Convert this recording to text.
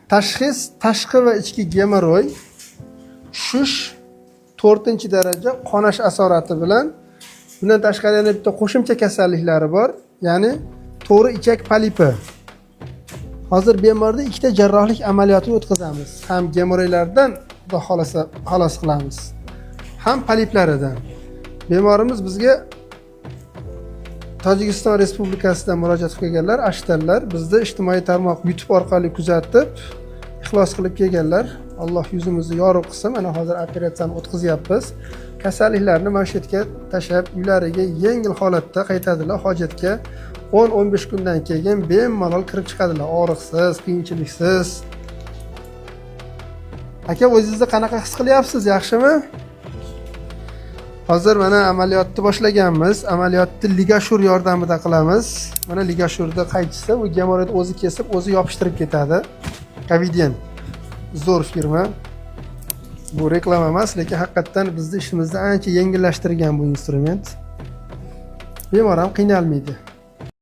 Tashxis tashqi va ichki gemoroy, tushish 4-daraja qonash asorati bilan, bundan tashqari yana bitta qo'shimcha kasalliklari bor, ya'ni to'g'ri ichak polipi. Hozir bemorda ikkita jarrohlik amaliyotini o'tkazamiz. Ham gemoroylardan xudo xolasa xalos qilamiz, ham poliplaridan. Bemorimiz bizga Tojikiston Respublikasidan murojaat qilganlar, ashtallar, bizda ijtimoiy tarmoq YouTube orqali kuzatib, ixlos qilib kelganlar. Alloh yuzimizni yorug' qilsin. Mana hozir operatsiyani o'tkazyapmiz. Kasalliklarni mana shu yerga tashab, uylariga yengil holatda qaytadilar hojatga. 10-15 kundan keyin bemalol kirib chiqadilar, og'riqsiz, qiyinchiliksiz. Aka, o'zingizni qanaqa his qilyapsiz? Yaxshimi? Hozir mana amaliyotni boshlaganmiz. Amaliyotni ligashur yordamida qilamiz. Mana ligashurda qaychisi, u gemoroyni o'zi kesib, o'zi yopishtirib ketadi. Kavidien zo'r firma. Bu reklama emas, lekin haqiqatan bizning ishimizni ancha yengillashtirgan bu instrument. Bemor ham qiynalmaydi.